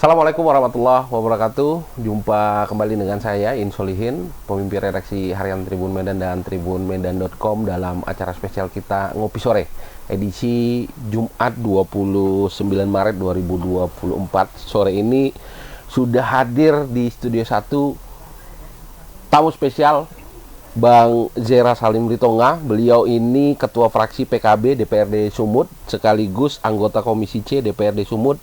Assalamualaikum warahmatullahi wabarakatuh. Jumpa kembali dengan saya In Solihin, pemimpin redaksi harian Tribun Medan dan tribunmedan.com dalam acara spesial kita Ngopi Sore edisi Jumat 29 Maret 2024. Sore ini sudah hadir di Studio 1 tamu spesial Bang Zera Salim Ritonga. Beliau ini Ketua Fraksi PKB DPRD Sumut sekaligus anggota Komisi C DPRD Sumut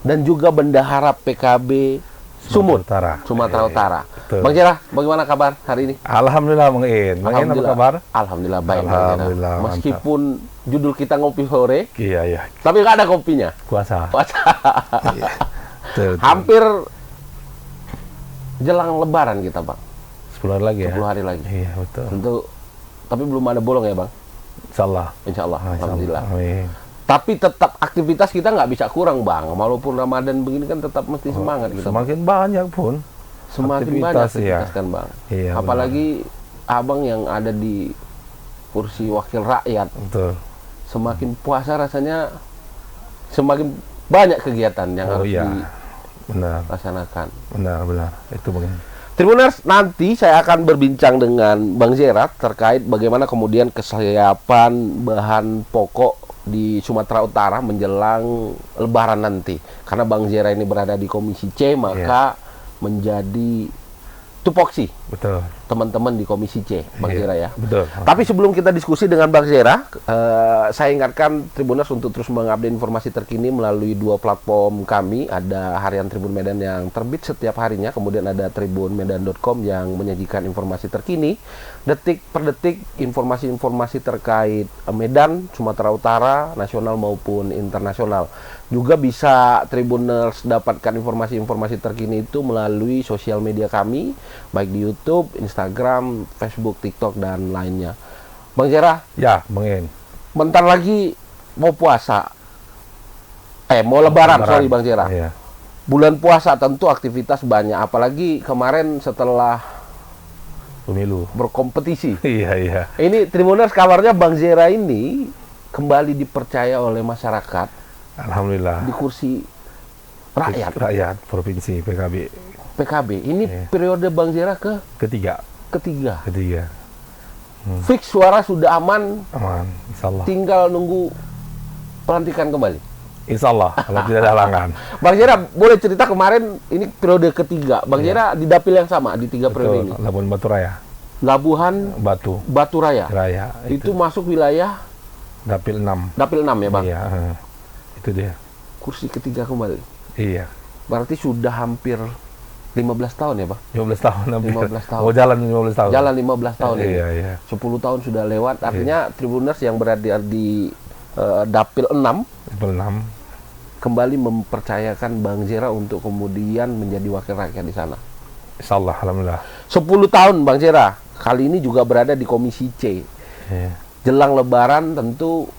dan juga Bendahara PKB Sumut, Sumatera Utara. Betul. Bang Zera, bagaimana kabar hari ini? Alhamdulillah, Bang In. Bang In, apa kabar? Alhamdulillah baik. Alhamdulillah, meskipun judul kita Ngopi Sore, iya. tapi nggak ada kopinya. Puasa. Iya. Betul. Hampir jelang Lebaran kita, Bang. 10 hari lagi ya? 10 hari lagi. Iya, betul. Tentu, tapi belum ada bolong ya, Bang? Insya Allah. Alhamdulillah. Amin. Tapi tetap aktivitas kita nggak bisa kurang, Bang. Walaupun Ramadan begini kan tetap mesti semangat kita. Semakin banyak pun. Semakin banyak aktivitas kan, Bang. Iya, apalagi Abang yang ada di kursi wakil rakyat. Betul. Semakin puasa rasanya semakin banyak kegiatan yang harus dilaksanakan. Benar. Itu Bang In. Tribuners, nanti saya akan berbincang dengan Bang Zera terkait bagaimana kemudian kesiapan bahan pokok di Sumatera Utara menjelang Lebaran nanti. Karena Bang Zera ini berada di Komisi C, maka menjadi tupoksi. Betul. Teman-teman di Komisi C, Bang Zera ya. Betul. Tapi sebelum kita diskusi dengan Bang Zera, saya ingatkan Tribuners untuk terus mengupdate informasi terkini melalui dua platform kami. Ada Harian Tribun Medan yang terbit setiap harinya, kemudian ada tribunmedan.com yang menyajikan informasi terkini, detik per detik, informasi-informasi terkait Medan, Sumatera Utara, nasional maupun internasional. Juga bisa Tribuners dapatkan informasi-informasi terkini itu melalui sosial media kami, baik di YouTube, Instagram, Facebook, TikTok, dan lainnya. Bang Zera? Ya, Bang In. Bentar lagi mau puasa. Mau Lebaran, sorry Bang Zera. Iya. Bulan puasa tentu aktivitas banyak, apalagi kemarin setelah Pemilu. berkompetisi. Iya. Ini Tribuners, kabarnya Bang Zera ini kembali dipercaya oleh masyarakat. Alhamdulillah. Di kursi rakyat Provinsi PKB. Ini periode Bang Zera ketiga. Fix suara sudah aman, insya Allah. tinggal nunggu pelantikan kembali. Insya Allah, kalau tidak ada halangan. Bang Zera, boleh cerita kemarin ini periode ketiga. Bang Zera di dapil yang sama di tiga periode ini. Labuhan Batu Raya. Labuhan Batu Raya. Itu masuk wilayah Dapil 6. Dapil 6 ya, Bang? Iya, itu dia. Kursi ketiga kembali. Iya. Berarti sudah hampir 15 tahun ya, Bang? 15 tahun. 15 tahun. Oh, jalan 15 tahun. Jalan 15 tahun ini. Iya. 10 tahun sudah lewat. Artinya Tribuners yang berada di Dapil 6 kembali mempercayakan Bang Zera untuk kemudian menjadi wakil rakyat di sana. Insyaallah, alhamdulillah. 10 tahun Bang Zera. Kali ini juga berada di Komisi C. Iya. Jelang Lebaran tentu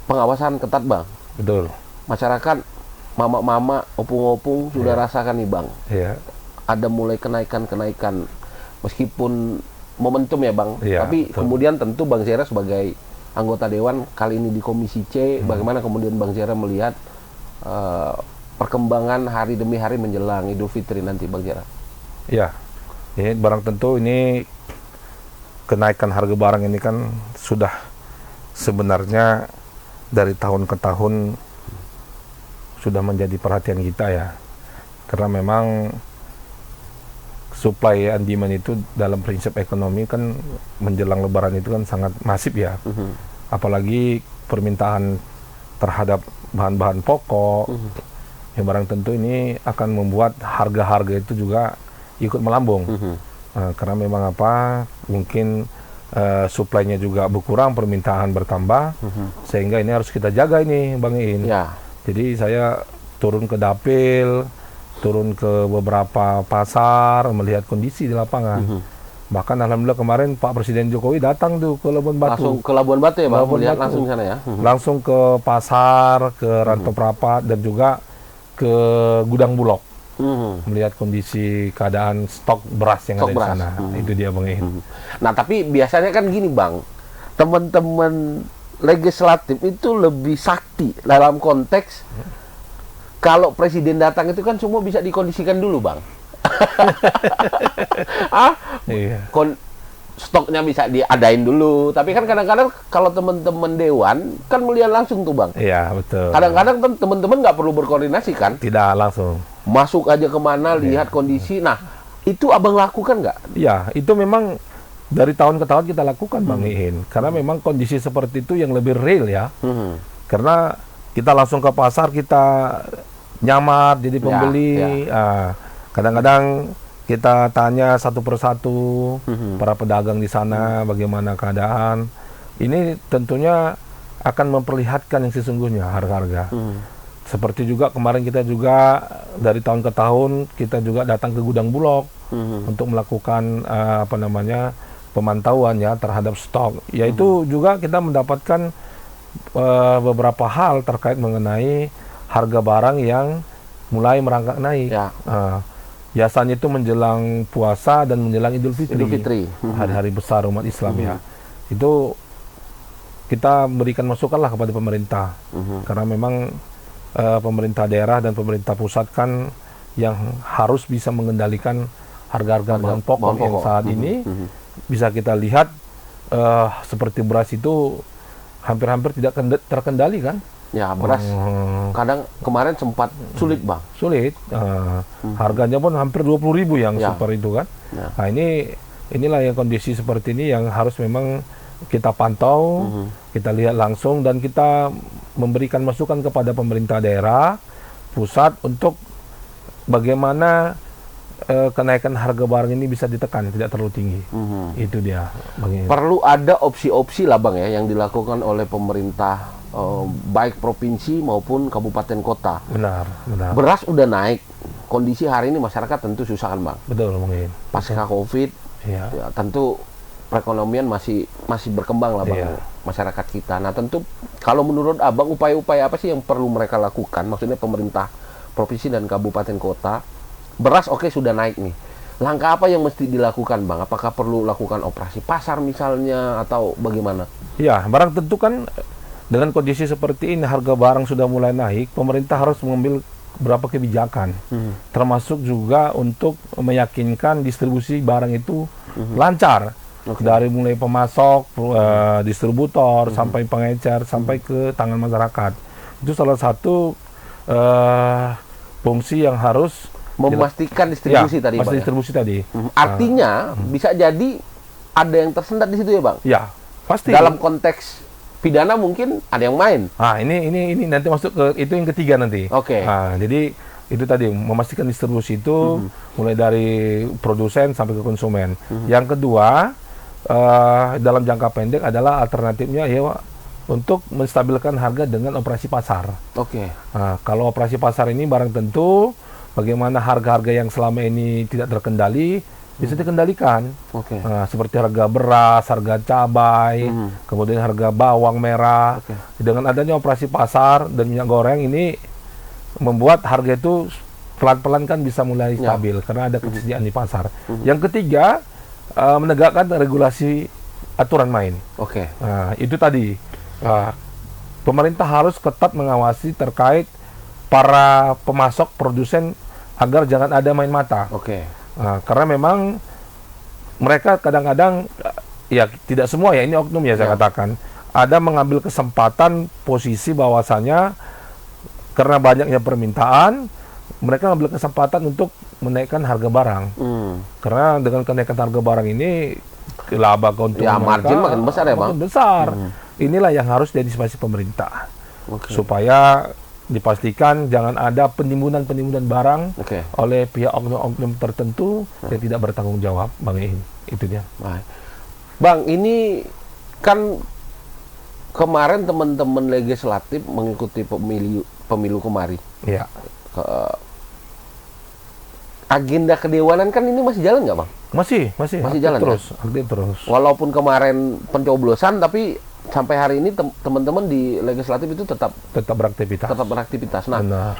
pengawasan ketat, Bang. Betul. Masyarakat, mama-mama, opung-opung sudah rasakan nih, Bang. Iya. Ada mulai kenaikan meskipun momentum ya, Bang. Iya, tapi betul. Kemudian tentu Bang Zera sebagai anggota dewan kali ini di Komisi C, bagaimana kemudian Bang Zera melihat perkembangan hari demi hari menjelang Idul Fitri nanti, Bang Zera? Iya. Ini barang tentu ini kenaikan harga barang ini kan sudah sebenarnya dari tahun ke tahun sudah menjadi perhatian kita ya. Karena memang supply and demand itu dalam prinsip ekonomi kan menjelang Lebaran itu kan sangat masif ya. Apalagi permintaan terhadap bahan-bahan pokok. Ya barang tentu ini akan membuat harga-harga itu juga ikut melambung. Karena memang mungkin suplainya juga berkurang, permintaan bertambah, sehingga ini harus kita jaga ini, Bang In. Ya. Jadi saya turun ke dapil, turun ke beberapa pasar, melihat kondisi di lapangan. Bahkan alhamdulillah kemarin Pak Presiden Jokowi datang tuh ke Labuan Batu. Langsung ke Labuan Batu ya Bang, Labuan melihat Batu. langsung di sana ya. Langsung ke pasar, ke Rantau Prapat, dan juga ke Gudang Bulog. Melihat kondisi keadaan stok beras yang Stok ada beras. di sana. Itu dia Bang Iin. Nah, tapi biasanya kan gini Bang, teman-teman legislatif itu lebih sakti dalam konteks kalau presiden datang itu kan semua bisa dikondisikan dulu Bang. Iya. Stoknya bisa diadain dulu, tapi kan kadang-kadang kalau teman-teman dewan kan melihat langsung tuh Bang. Iya, betul. Kadang-kadang teman-teman nggak perlu berkoordinasi kan, Tidak langsung. masuk aja kemana, lihat kondisi. Nah, itu Abang lakukan nggak? Ya, itu memang dari tahun ke tahun kita lakukan Bang Iin. Karena memang kondisi seperti itu yang lebih real ya. Karena kita langsung ke pasar, kita nyamar jadi pembeli. Kadang-kadang kita tanya satu persatu para pedagang di sana bagaimana keadaan. Ini tentunya akan memperlihatkan yang sesungguhnya harga-harga. Seperti juga kemarin kita juga dari tahun ke tahun kita juga datang ke Gudang Bulog untuk melakukan pemantauan ya terhadap stok. Yaitu juga kita mendapatkan beberapa hal terkait mengenai harga barang yang mulai merangkak naik. Biasanya itu menjelang puasa dan menjelang Idul Fitri. Hari-hari besar umat Islam ya. Itu kita berikan masukanlah kepada pemerintah. Karena memang pemerintah daerah dan pemerintah pusat kan yang harus bisa mengendalikan harga-harga bahan pokok yang saat ini bisa kita lihat seperti beras itu hampir-hampir tidak terkendali kan. Ya, beras kadang kemarin sempat sulit Bang. Sulit. Harganya pun hampir 20.000 yang super itu kan. Nah, inilah yang kondisi seperti ini yang harus memang kita pantau, kita lihat langsung dan kita memberikan masukan kepada pemerintah daerah, pusat untuk bagaimana kenaikan harga barang ini bisa ditekan, tidak terlalu tinggi. Itu dia. Perlu ada opsi-opsi lah Bang ya yang dilakukan oleh pemerintah baik provinsi maupun kabupaten kota. Benar. Beras udah naik. Kondisi hari ini masyarakat tentu susah kan Bang. Betul mungkin. Pasca Covid, ya, tentu perekonomian masih berkembang lah Bang, masyarakat kita. Nah, tentu kalau menurut Abang upaya-upaya apa sih yang perlu mereka lakukan? Maksudnya pemerintah provinsi dan kabupaten kota. Beras oke sudah naik nih. Langkah apa yang mesti dilakukan Bang? Apakah perlu lakukan operasi pasar misalnya atau bagaimana? Ya, barang tentu kan dengan kondisi seperti ini harga barang sudah mulai naik, pemerintah harus mengambil beberapa kebijakan. Termasuk juga untuk meyakinkan distribusi barang itu lancar. Dari mulai pemasok, distributor, sampai pengecer, sampai ke tangan masyarakat. Itu salah satu fungsi yang harus memastikan distribusi tadi Bang. Distribusi tadi. Artinya bisa jadi ada yang tersendat di situ ya Bang? Ya, pasti. Dalam konteks pidana mungkin ada yang main. Ini nanti masuk ke itu yang ketiga nanti. Oke. Jadi itu tadi memastikan distribusi itu mulai dari produsen sampai ke konsumen. Yang kedua dalam jangka pendek adalah alternatifnya ya untuk menstabilkan harga dengan operasi pasar. Kalau operasi pasar ini barang tentu bagaimana harga-harga yang selama ini tidak terkendali bisa dikendalikan. Seperti harga beras, harga cabai, kemudian harga bawang merah. Dengan adanya operasi pasar dan minyak goreng ini membuat harga itu pelan-pelan kan bisa mulai stabil karena ada ketersediaan di pasar. Yang ketiga menegakkan regulasi aturan main. Itu tadi pemerintah harus ketat mengawasi terkait para pemasok produsen agar jangan ada main mata. Karena memang mereka kadang-kadang ya tidak semua ya ini oknum ya saya katakan ada mengambil kesempatan posisi bahwasanya karena banyaknya permintaan mereka mengambil kesempatan untuk menaikkan harga barang. Karena dengan kenaikan harga barang ini laba keuntungan margin makin besar ya Bang. Makin besar. Inilah yang harus diantisipasi pemerintah supaya dipastikan jangan ada penimbunan barang oleh pihak oknum-oknum tertentu yang tidak bertanggung jawab, Bang Iin. Itu dia. Bang, ini kan kemarin teman-teman legislatif mengikuti pemilu kemarin. agenda kedewanan kan ini masih jalan nggak, Bang? Masih Masih jalan terus, aktif terus. Walaupun kemarin pencoblosan, tapi sampai hari ini teman-teman di legislatif itu tetap beraktivitas. Nah, Benar.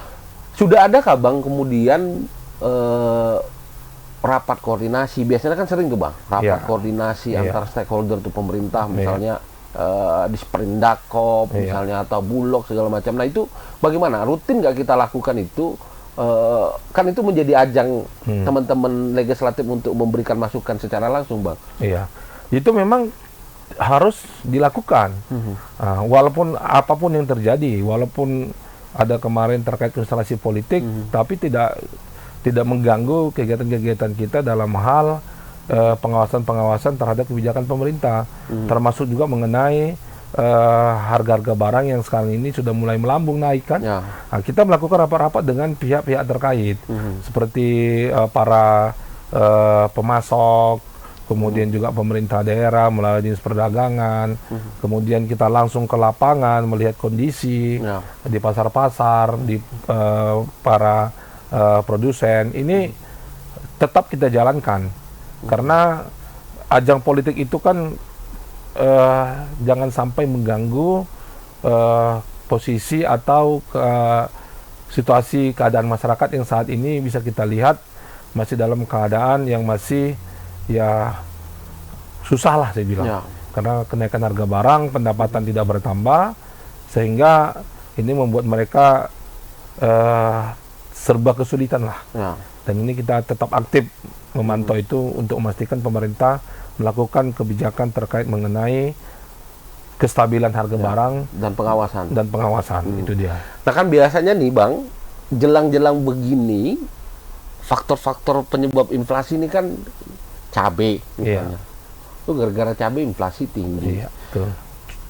sudah adakah, Bang, kemudian rapat koordinasi? Biasanya kan sering tuh, Bang, rapat koordinasi antar stakeholder tuh pemerintah, misalnya di Sprindakop, misalnya, atau Bulog segala macam. Nah, itu bagaimana? Rutin nggak kita lakukan itu? Kan itu menjadi ajang teman-teman legislatif untuk memberikan masukan secara langsung, Bang. Iya, itu memang harus dilakukan. Walaupun apapun yang terjadi, walaupun ada kemarin terkait konstelasi politik, tapi tidak mengganggu kegiatan-kegiatan kita dalam hal pengawasan terhadap kebijakan pemerintah, termasuk juga mengenai harga-harga barang yang sekarang ini sudah mulai melambung naik kan. Nah, kita melakukan rapat-rapat dengan pihak-pihak terkait, seperti para pemasok, kemudian juga pemerintah daerah melalui dinas perdagangan, kemudian kita langsung ke lapangan melihat kondisi di pasar-pasar, di para produsen. Ini tetap kita jalankan, karena ajang politik itu kan jangan sampai mengganggu posisi atau situasi keadaan masyarakat yang saat ini bisa kita lihat masih dalam keadaan yang masih ya susah lah, saya bilang. Karena kenaikan harga barang, pendapatan tidak bertambah, sehingga ini membuat mereka serba kesulitan lah. Dan ini kita tetap aktif memantau itu untuk memastikan pemerintah melakukan kebijakan terkait mengenai kestabilan harga barang dan pengawasan. Itu dia. Nah, kan biasanya nih, Bang, jelang-jelang begini, faktor-faktor penyebab inflasi ini kan cabai misalnya. Itu gara-gara cabai inflasi tinggi. Betul.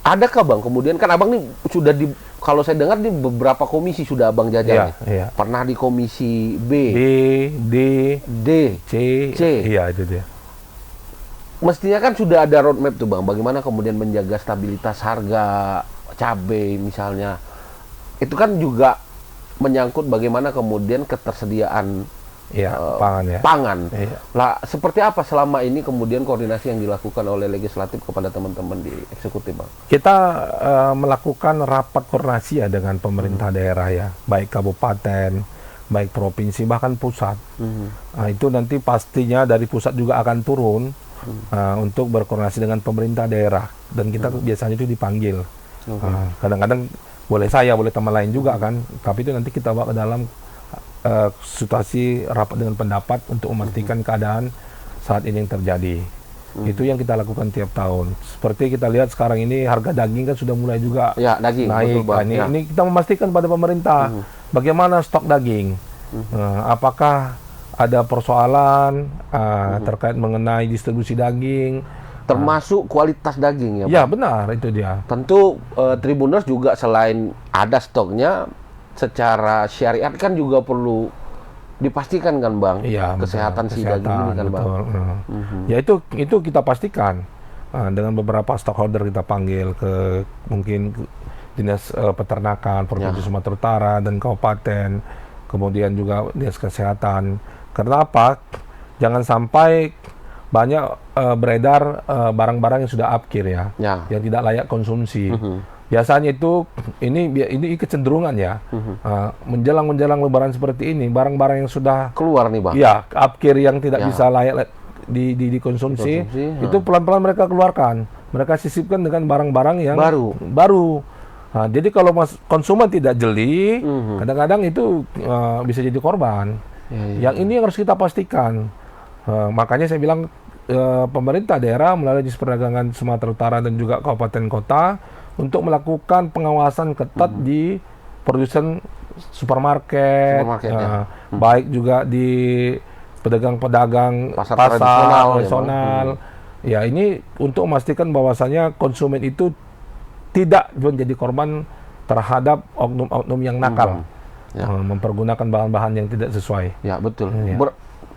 Adakah, Bang, kemudian kan Abang nih sudah kalau saya dengar di beberapa komisi sudah Abang jajan. Pernah di komisi B, D, C. Iya, itu dia. Mestinya kan sudah ada roadmap tuh, Bang, bagaimana kemudian menjaga stabilitas harga cabai misalnya. Itu kan juga menyangkut bagaimana kemudian ketersediaan pangan. Lah, seperti apa selama ini kemudian koordinasi yang dilakukan oleh legislatif kepada teman-teman di eksekutif, Bang? Kita melakukan rapat koordinasi ya dengan pemerintah daerah ya, baik kabupaten, baik provinsi, bahkan pusat. Nah, itu nanti pastinya dari pusat juga akan turun untuk berkoordinasi dengan pemerintah daerah, dan kita biasanya itu dipanggil. Kadang-kadang boleh saya, boleh teman lain juga kan, tapi itu nanti kita bawa ke dalam situasi rapat dengan pendapat untuk memastikan keadaan saat ini yang terjadi. Itu yang kita lakukan tiap tahun. Seperti kita lihat sekarang ini harga daging kan sudah mulai juga naik. Betul, ini kita memastikan pada pemerintah bagaimana stok daging. Apakah ada persoalan terkait mengenai distribusi daging, termasuk kualitas daging ya, Bang? Ya, benar, itu dia. Tentu Tribuners juga selain ada stoknya, secara syariat kan juga perlu dipastikan kan, Bang? Kesehatan si daging ini kan, Bang. Ya, itu kita pastikan dengan beberapa stakeholder. Kita panggil ke mungkin dinas peternakan Provinsi Sumatera Utara dan kabupaten, kemudian juga dinas kesehatan. Karena apa? Jangan sampai banyak beredar barang-barang yang sudah upkir yang tidak layak konsumsi. Biasanya itu ini kecenderungan ya, menjelang Lebaran seperti ini, barang-barang yang sudah keluar nih, Bang. Ya, upkir yang tidak bisa layak dikonsumsi, itu pelan-pelan mereka keluarkan. Mereka sisipkan dengan barang-barang yang baru. Nah, jadi kalau konsumen tidak jeli, kadang-kadang itu bisa jadi korban. Yang ini harus kita pastikan. Makanya saya bilang pemerintah daerah melalui Dinas Perdagangan Sumatera Utara dan juga kabupaten kota untuk melakukan pengawasan ketat di produsen supermarket, baik juga di pedagang-pedagang pasar tradisional. Ya, ini untuk memastikan bahwasanya konsumen itu tidak menjadi korban terhadap oknum-oknum yang nakal. Mempergunakan bahan-bahan yang tidak sesuai. Ya, betul.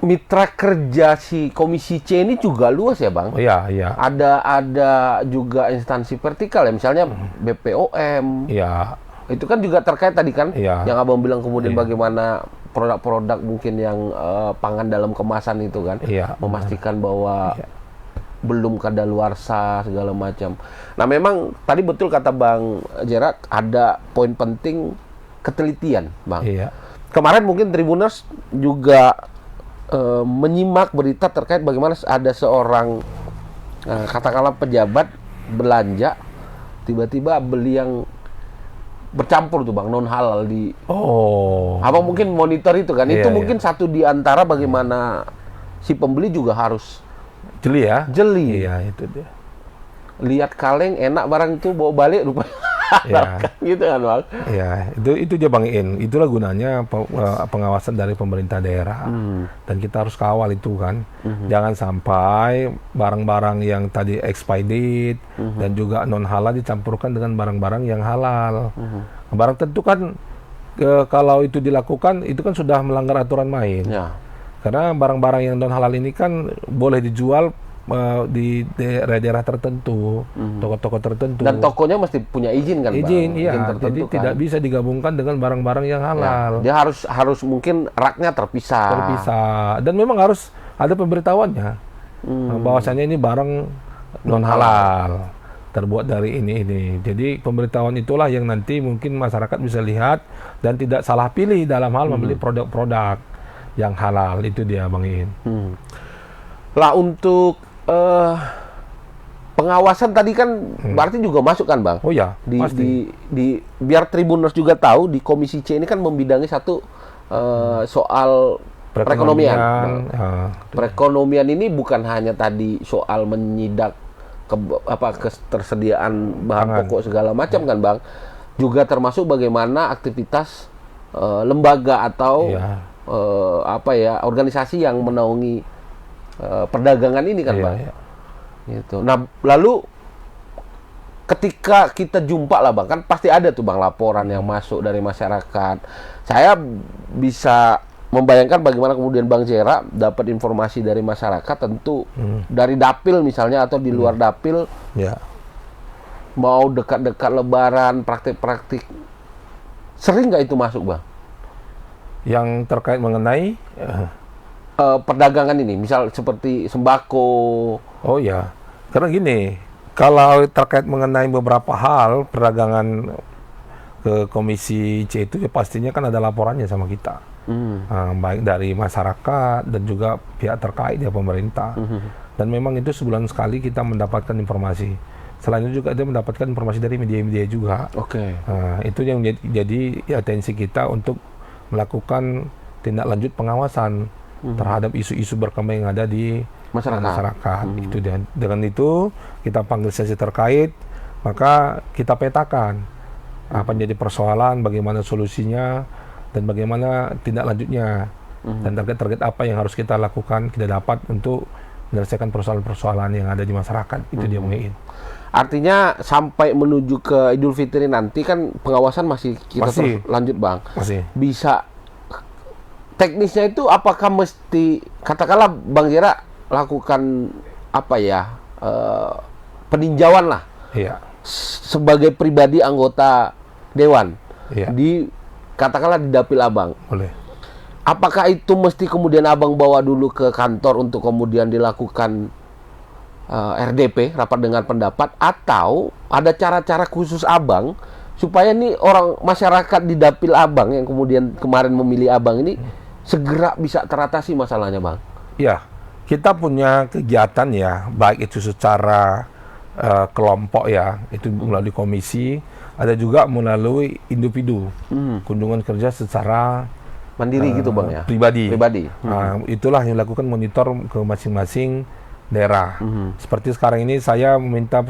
Mitra kerja si Komisi C ini juga luas ya, Bang? Iya. Ada juga instansi vertikal ya, misalnya BPOM. Iya. Itu kan juga terkait tadi kan, yang Abang bilang kemudian bagaimana produk-produk mungkin yang pangan dalam kemasan itu kan, Iya, memastikan bahwa Iya. belum kadaluarsa segala macam. Nah, memang tadi betul kata Bang Jerat, ada poin penting ketelitian, Bang. Iya. Kemarin mungkin Tribuners juga menyimak berita terkait bagaimana ada seorang katakanlah pejabat belanja tiba-tiba beli yang bercampur tuh Bang, non halal di Oh. Abang mungkin monitor itu kan. Iya, Itu iya. mungkin satu di antara bagaimana si pembeli juga harus Jeli ya? jeli. Iya, itu dia. Lihat kaleng enak barang itu bawa balik rupanya. Iya. Gitu kan Bang. Ya, itu dia Bang In. Itulah gunanya pengawasan dari pemerintah daerah. Dan kita harus kawal itu kan. Jangan sampai barang-barang yang tadi expired dan juga non halal dicampurkan dengan barang-barang yang halal. Barang tentu kan kalau itu dilakukan itu kan sudah melanggar aturan main. Ya. Karena barang-barang yang non halal ini kan boleh dijual di daerah-daerah tertentu, toko-toko tertentu. Dan tokonya mesti punya izin kan Bang? Izin, iya. tertentu Jadi kan? tidak bisa digabungkan dengan barang-barang yang Ya, halal. dia harus mungkin raknya terpisah. Terpisah. Dan memang harus ada pemberitahuannya. Bahwasanya ini barang non halal. Terbuat dari ini. Jadi pemberitahuan itulah yang nanti mungkin masyarakat bisa lihat dan tidak salah pilih dalam hal membeli produk-produk yang halal. Itu dia Bang In. Lah untuk pengawasan tadi kan berarti juga masuk kan Bang? Oh ya, pasti. Biar Tribuners juga tahu di Komisi C ini kan membidangi satu soal perekonomian. Perekonomian ini bukan hanya tadi soal menyidak ketersediaan bahan pokok segala macam kan Bang, juga termasuk bagaimana aktivitas lembaga atau organisasi yang menaungi perdagangan ini kan Bang. Iya. Gitu. Nah, lalu ketika kita jumpa lah Bang, kan pasti ada tuh Bang laporan yang masuk dari masyarakat. Saya bisa membayangkan bagaimana kemudian Bang Jera dapat informasi dari masyarakat, tentu dari dapil misalnya atau di luar dapil, mau dekat-dekat Lebaran, praktik-praktik, sering nggak itu masuk Bang? Yang terkait mengenai perdagangan ini, misal seperti sembako. Oh ya, karena gini, kalau terkait mengenai beberapa hal perdagangan ke Komisi C itu ya pastinya kan ada laporannya sama kita, baik dari masyarakat dan juga pihak terkait ya pemerintah. Dan memang itu sebulan sekali kita mendapatkan informasi. Selain itu juga kita mendapatkan informasi dari media-media juga. Oke. Itu yang jadi atensi kita untuk melakukan tindak lanjut pengawasan terhadap isu-isu berkembang yang ada di masyarakat. Itu dengan itu kita panggil sesi terkait, maka kita petakan apa yang jadi persoalan, bagaimana solusinya, dan bagaimana tindak lanjutnya, dan target-target apa yang harus kita lakukan, kita dapat untuk menyelesaikan persoalan-persoalan yang ada di masyarakat. Itu dia mungkin. Artinya sampai menuju ke Idul Fitri nanti kan pengawasan masih kita terus lanjut Bang. Masih. Bisa teknisnya itu apakah mesti, katakanlah Bang Jera lakukan peninjauan lah sebagai pribadi anggota dewan di katakanlah di dapil Abang. Boleh. Apakah itu mesti kemudian Abang bawa dulu ke kantor untuk kemudian dilakukan RDP, rapat dengar pendapat, atau ada cara-cara khusus Abang supaya nih orang masyarakat di dapil Abang yang kemudian kemarin memilih Abang ini segera bisa teratasi masalahnya Bang? Ya, kita punya kegiatan ya, baik itu secara kelompok ya, itu melalui komisi, ada juga melalui individu, kunjungan kerja secara mandiri gitu Bang ya? Pribadi. Itulah yang dilakukan monitor ke masing-masing daerah. Seperti sekarang ini saya meminta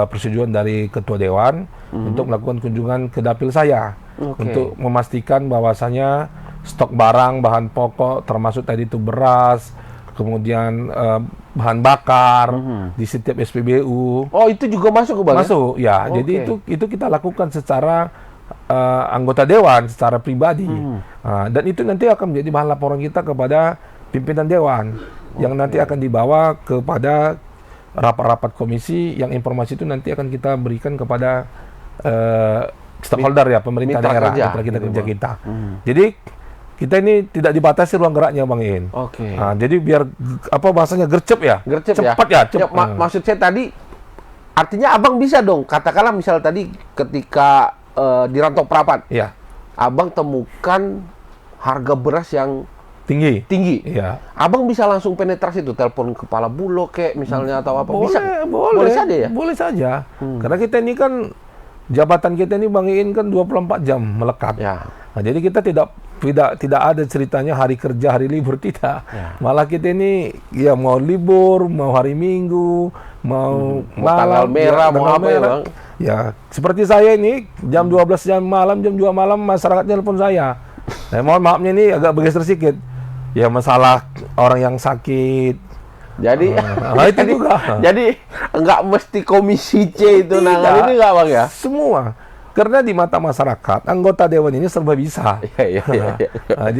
persetujuan dari Ketua Dewan untuk melakukan kunjungan ke dapil saya untuk memastikan bahwasanya stok barang, bahan pokok, termasuk tadi itu beras, kemudian bahan bakar di setiap SPBU. Oh, itu juga masuk ke Bang? Masuk, ya. Jadi itu kita lakukan secara anggota dewan, secara pribadi. Dan itu nanti akan menjadi bahan laporan kita kepada pimpinan dewan, yang nanti akan dibawa kepada rapat-rapat komisi, yang informasi itu nanti akan kita berikan kepada stakeholder ya, pemerintah daerah, mitra kerja kita. Jadi kita ini tidak dibatasi ruang geraknya Bang Iin. Oke. Nah, jadi biar apa bahasanya gercep ya, Gercep cepat ya, cepat. maksud saya tadi artinya abang bisa dong, katakanlah misal tadi ketika di Rantau Prapat, Iya, abang temukan harga beras yang tinggi. Iya. abang bisa langsung penetrasi itu, telepon kepala Bulog kayak misalnya atau apa, bisa? Boleh saja ya? Boleh saja. Karena kita ini kan jabatan kita ini Bang Iin kan 24 jam melekat. Ya. Nah, jadi kita tidak ada ceritanya hari kerja, hari libur, tidak. Ya. Malah kita ini ya mau libur, mau hari Minggu, mau tanggal merah, mau tanggal apa ya, Bang? Ya, seperti saya ini jam 12 jam malam, jam 2 malam masyarakat telepon saya. Nah, mohon maafnya ini agak bergeser sedikit. Ya masalah orang yang sakit. Jadi Itu juga. jadi enggak mesti komisi C itu nangan ini enggak Bang ya? Semua. Karena di mata masyarakat, anggota dewan ini serba bisa. Iya. Nah,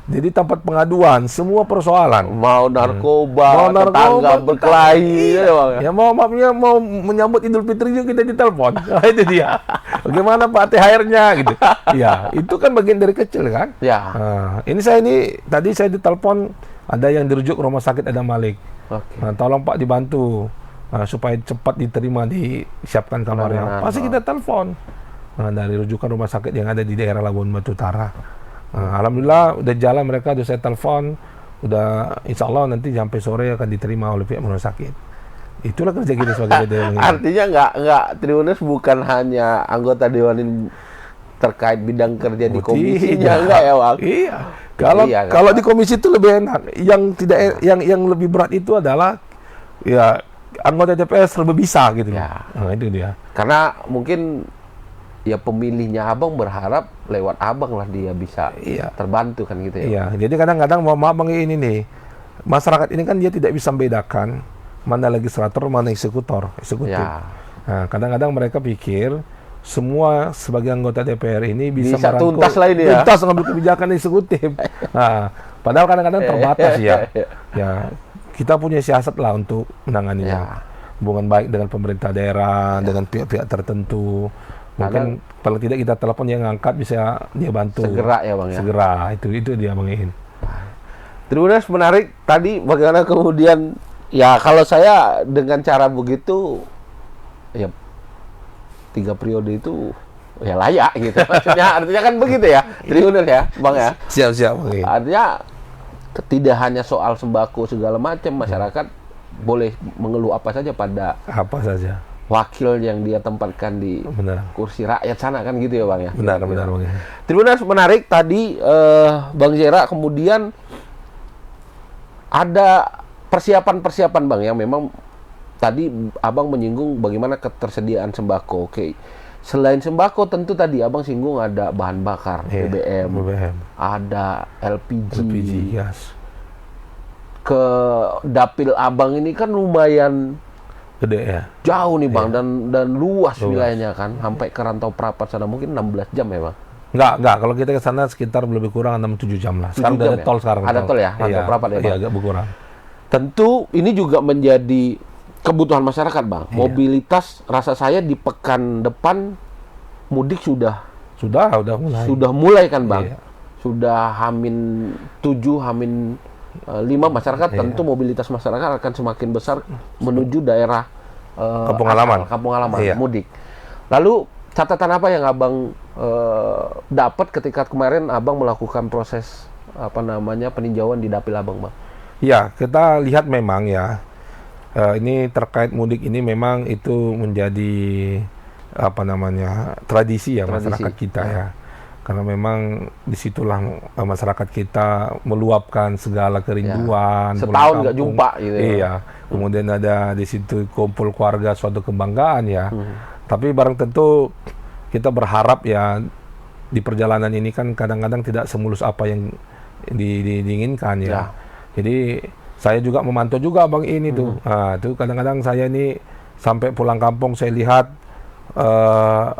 jadi tempat pengaduan semua persoalan. Mau narkoba, tetangga berkelahi, ya Bang ya? Ya mau maafnya mau menyambut Idul Fitri juga kita ditelepon. Nah, itu dia. Bagaimana Pak THR-nya gitu. Ya, itu kan bagian dari kecil kan. Ya. Nah, ini tadi saya ditelepon ada yang dirujuk ke rumah sakit Adam Malik. Oke. Nah, tolong Pak dibantu supaya cepat diterima, disiapkan kamarnya. Pasti kita telepon. Nah, dari rujukan rumah sakit yang ada di daerah Labuan Batu Utara. Nah, alhamdulillah udah jalan, mereka udah saya telepon, udah insya Allah nanti sampai sore akan diterima oleh pihak rumah sakit. Itulah kerja kita sebagai dewan. Artinya enggak Tribuners bukan hanya anggota dewan ini terkait bidang kerja di komisinya, enggak ya Bang? Iya. Kan, Kalau di komisi itu lebih enak. Yang lebih berat itu adalah ya anggota DPR serba bisa gitu. Ya. Nah, itu dia. Karena mungkin ya pemilihnya abang berharap lewat abang lah dia bisa terbantu kan gitu ya. Iya. Jadi kadang-kadang maaf Bang ini nih, masyarakat ini kan dia tidak bisa membedakan mana legislator mana eksekutif. Ya. Nah, kadang-kadang mereka pikir semua sebagai anggota DPR ini bisa merangkul, tuntas lah ini ya. tuntas mengambil kebijakan eksekutif. Nah, padahal kadang-kadang terbatas ya. Ya, kita punya siasat lah untuk menanganinya. Hubungan baik dengan pemerintah daerah, dengan pihak-pihak tertentu. Mungkin kalau tidak kita telepon yang ngangkat bisa dia bantu. Segera ya Bang ya. Segera, itu dia Bang Iin. Tribuners menarik tadi bagaimana kemudian ya kalau saya dengan cara begitu ya 3 periode itu ya layak gitu. Artinya kan begitu ya, Tribuners ya, Bang ya. Siap-siap, Bang. Artinya tidak hanya soal sembako segala macam, masyarakat boleh mengeluh apa saja pada wakil yang dia tempatkan di kursi rakyat sana kan gitu ya Bang ya. Benar Bang. Tribuners menarik tadi Bang Zera, kemudian ada persiapan Bang yang memang tadi Abang menyinggung bagaimana ketersediaan sembako. Oke. Selain sembako tentu tadi Abang singgung ada bahan bakar, BBM. Ada LPG gas. Ke dapil Abang ini kan lumayan gede ya. Jauh nih Bang dan luas wilayahnya kan, sampai ke Rantau Prapat sana mungkin 16 jam ya Bang. Enggak, kalau kita ke sana sekitar lebih kurang 6-7 jam lah. Sekarang ada tol sekarang. Ada tol ya, Rantau Prapat ya Bang. Iya, agak berkurang. Tentu ini juga menjadi kebutuhan masyarakat Bang. Mobilitas rasa saya di pekan depan mudik sudah mulai. Sudah mulai kan Bang. Iya. Sudah H-7, H-5 masyarakat tentu mobilitas masyarakat akan semakin besar menuju daerah kampung halaman mudik. Lalu catatan apa yang Abang dapat ketika kemarin Abang melakukan proses peninjauan di dapil Abang Bang? Ya, kita lihat memang ya ini terkait mudik ini memang itu menjadi tradisi ya masyarakat kita ya. Karena memang disitulah masyarakat kita meluapkan segala kerinduan. Setahun nggak jumpa gitu. Iya. Kemudian ada di situ kumpul keluarga, suatu kebanggaan ya. Tapi barang tentu kita berharap ya di perjalanan ini kan kadang-kadang tidak semulus apa yang diinginkan ya. Jadi saya juga memantau juga Bang ini tuh. Nah, itu kadang-kadang saya ini sampai pulang kampung saya lihat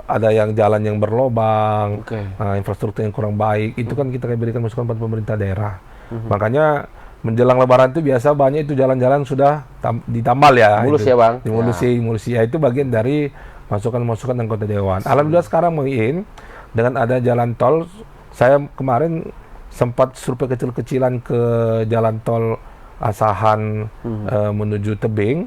ada yang jalan yang berlobang, infrastruktur yang kurang baik, itu kan kita berikan masukan pada pemerintah daerah. Makanya menjelang Lebaran itu biasa banyak itu jalan-jalan sudah ditambal ya. Mulus itu. Ya Bang? Dimulusi ya, itu bagian dari masukan-masukan anggota dewan. Alhamdulillah sekarang dengan ada jalan tol, saya kemarin sempat survei kecil-kecilan ke jalan tol Asahan menuju Tebing.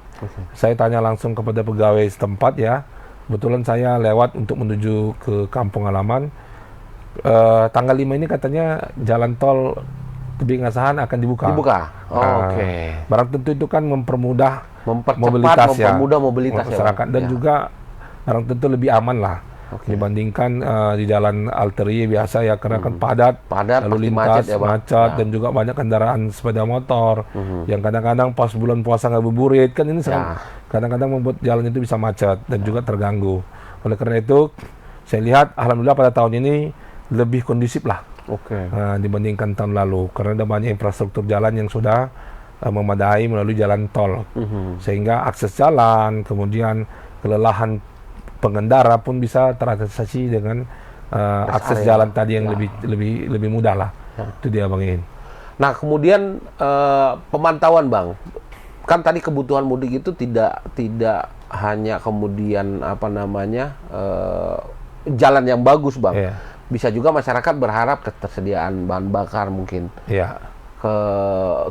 Saya tanya langsung kepada pegawai setempat ya. Kebetulan saya lewat untuk menuju ke kampung halaman. Tanggal 5 ini katanya jalan tol Tebing Asahan akan dibuka. Oke. Barang tentu itu kan mempermudah Mempercepat, mempermudah mobilitas masyarakat ya, dan juga barang tentu lebih aman lah dibandingkan di jalan arteri biasa ya, karena kan padat lalu lintas macet dan juga banyak kendaraan sepeda motor yang kadang-kadang pas bulan puasa nggak berburit kan, ini kadang-kadang membuat jalan itu bisa macet dan juga terganggu. Oleh karena itu saya lihat alhamdulillah pada tahun ini lebih kondusif lah dibandingkan tahun lalu, karena ada banyak infrastruktur jalan yang sudah memadai melalui jalan tol, sehingga akses jalan, kemudian kelelahan pengendara pun bisa teratasi dengan akses jalan tadi yang lebih mudah lah. Itu dia Bang Iin. Nah kemudian pemantauan Bang, kan tadi kebutuhan mudik itu tidak hanya kemudian jalan yang bagus Bang, bisa juga masyarakat berharap ketersediaan bahan bakar mungkin.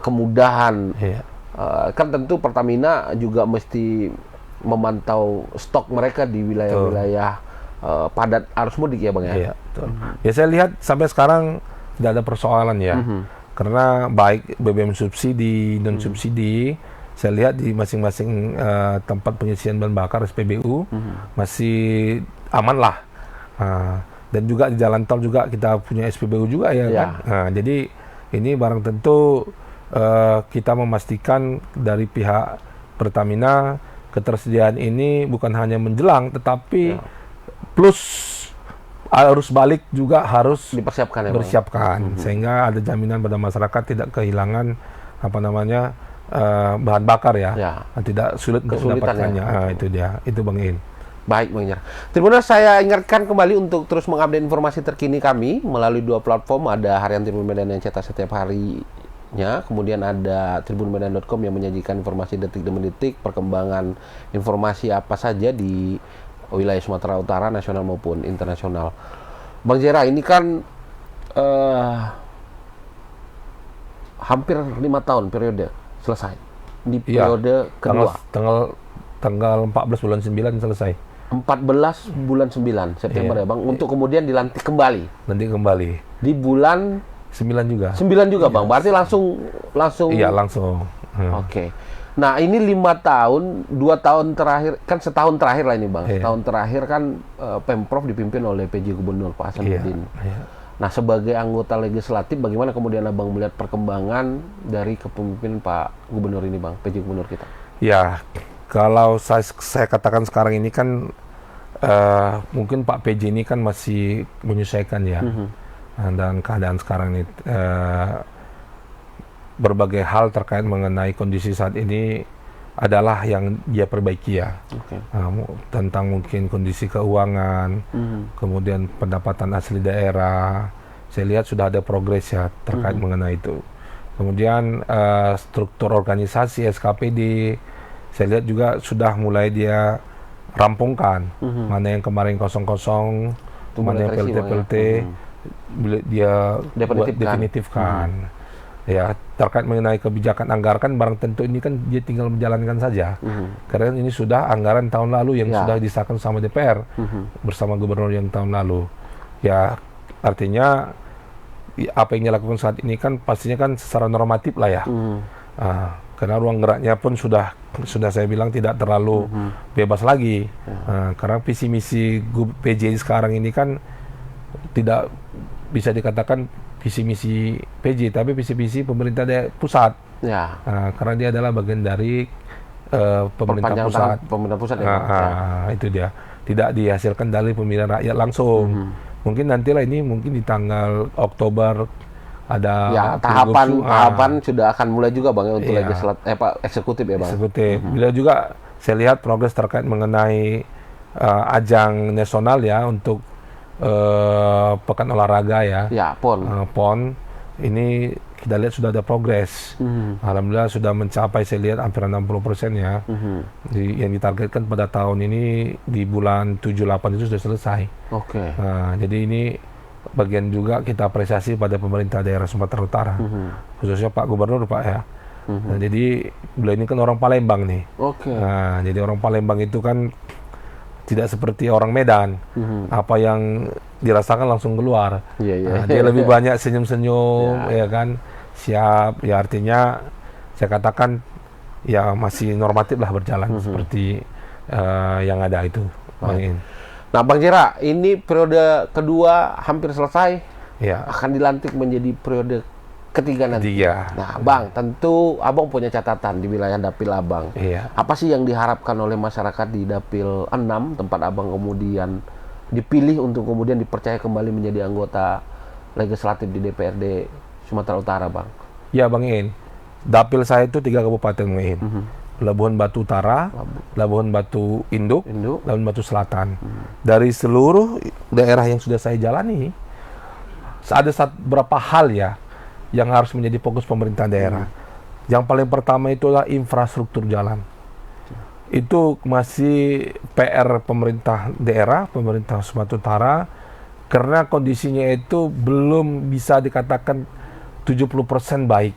Kemudahan kan tentu Pertamina juga mesti memantau stok mereka di wilayah-wilayah padat arus mudik ya Bang ya. Ya saya lihat sampai sekarang tidak ada persoalan ya, karena baik BBM subsidi non subsidi saya lihat di masing-masing tempat pengisian bahan bakar SPBU masih aman lah. Dan juga di jalan tol juga kita punya SPBU juga ya kan. Jadi ini barang tentu kita memastikan dari pihak Pertamina ketersediaan ini bukan hanya menjelang, tetapi plus arus balik juga harus dipersiapkan sehingga ada jaminan pada masyarakat tidak kehilangan bahan bakar tidak sulit untuk mendapatkannya. Itu dia, itu Bang Iin. Baik Bang Jar. Tribuners, saya ingatkan kembali untuk terus mengupdate informasi terkini kami melalui dua platform. Ada Harian Tribun Medan yang cetak setiap harinya, kemudian ada tribunmedan.com yang menyajikan informasi detik demi detik, perkembangan informasi apa saja di wilayah Sumatera Utara, nasional maupun internasional. Bang Jera, ini kan hampir 5 tahun periode selesai. Di periode kedua. Tanggal 14 bulan 9 selesai. 14 bulan 9 September ya Bang, untuk kemudian dilantik kembali. Di bulan 9 juga. 9 juga Bang, berarti langsung. Iya, langsung. Oke. Nah, ini 5 tahun, 2 tahun terakhir, kan setahun terakhir lah ini Bang. Setahun terakhir kan Pemprov dipimpin oleh PJ Gubernur Pak Hasanuddin. Nah, sebagai anggota legislatif, bagaimana kemudian Abang melihat perkembangan dari kepemimpinan Pak Gubernur ini Bang, PJ Gubernur kita? Ya, kalau saya katakan sekarang ini kan mungkin Pak PJ ini kan masih menyesuaikan ya, dan keadaan sekarang ini berbagai hal terkait mengenai kondisi saat ini adalah yang dia perbaiki ya. Tentang mungkin kondisi keuangan, kemudian pendapatan asli daerah, saya lihat sudah ada progres ya terkait mengenai itu. Kemudian struktur organisasi SKPD, saya lihat juga sudah mulai dia rampungkan. Mana yang kemarin kosong-kosong, mana yang PLT-PLT, dia definitifkan. Ya, terkait mengenai kebijakan anggaran, barang tentu ini kan dia tinggal menjalankan saja. Karena ini sudah anggaran tahun lalu yang sudah disahkan sama DPR bersama gubernur yang tahun lalu. Ya, artinya apa yang dilakukan saat ini kan pastinya kan secara normatif lah ya. Karena ruang geraknya pun sudah saya bilang tidak terlalu bebas lagi. Karena visi misi PJ sekarang ini kan tidak bisa dikatakan visi misi PJ, tapi visi misi pemerintah pusat. Karena dia adalah bagian dari pemerintah pusat. Itu dia. Tidak dihasilkan dari pemilihan rakyat langsung. Mungkin nantilah ini mungkin di tanggal Oktober ada tahapan sudah akan mulai juga Bang ya, untuk eksekutif ya Bang. Bila juga saya lihat progres terkait mengenai ajang nasional ya untuk pekan olahraga ya. PON ini kita lihat sudah ada progres. Alhamdulillah sudah mencapai, saya lihat hampir 60% ya. Yang ditargetkan pada tahun ini di bulan 7-8 itu sudah selesai. Jadi ini bagian juga kita apresiasi pada pemerintah daerah Sumatera Utara, khususnya Pak Gubernur Pak ya. Nah, jadi beliau ini kan orang Palembang nih. Oke. Nah, jadi orang Palembang itu kan tidak seperti orang Medan. Apa yang dirasakan langsung keluar. Iya, iya. Nah, dia lebih banyak senyum-senyum, ya kan, siap. Ya artinya saya katakan ya masih normatif lah berjalan seperti yang ada itu. Bang In. Nah, Bang Jera, ini periode kedua hampir selesai. Ya. Akan dilantik menjadi periode ketiga nanti. Iya. Nah, Bang, tentu Abang punya catatan di wilayah Dapil Abang. Iya. Apa sih yang diharapkan oleh masyarakat di Dapil 6, tempat Abang kemudian dipilih untuk kemudian dipercaya kembali menjadi anggota legislatif di DPRD Sumatera Utara, Bang? Ya, Bang In. Dapil saya itu 3 kabupaten, Bang In. Labuhan Batu Utara, Labuhan Batu Induk, Labuhan Batu Selatan. Dari seluruh daerah yang sudah saya jalani, ada beberapa hal ya yang harus menjadi fokus pemerintah daerah. Yang paling pertama itu adalah infrastruktur jalan. Itu masih PR pemerintah daerah, pemerintah Sumatera Utara, karena kondisinya itu belum bisa dikatakan 70% baik.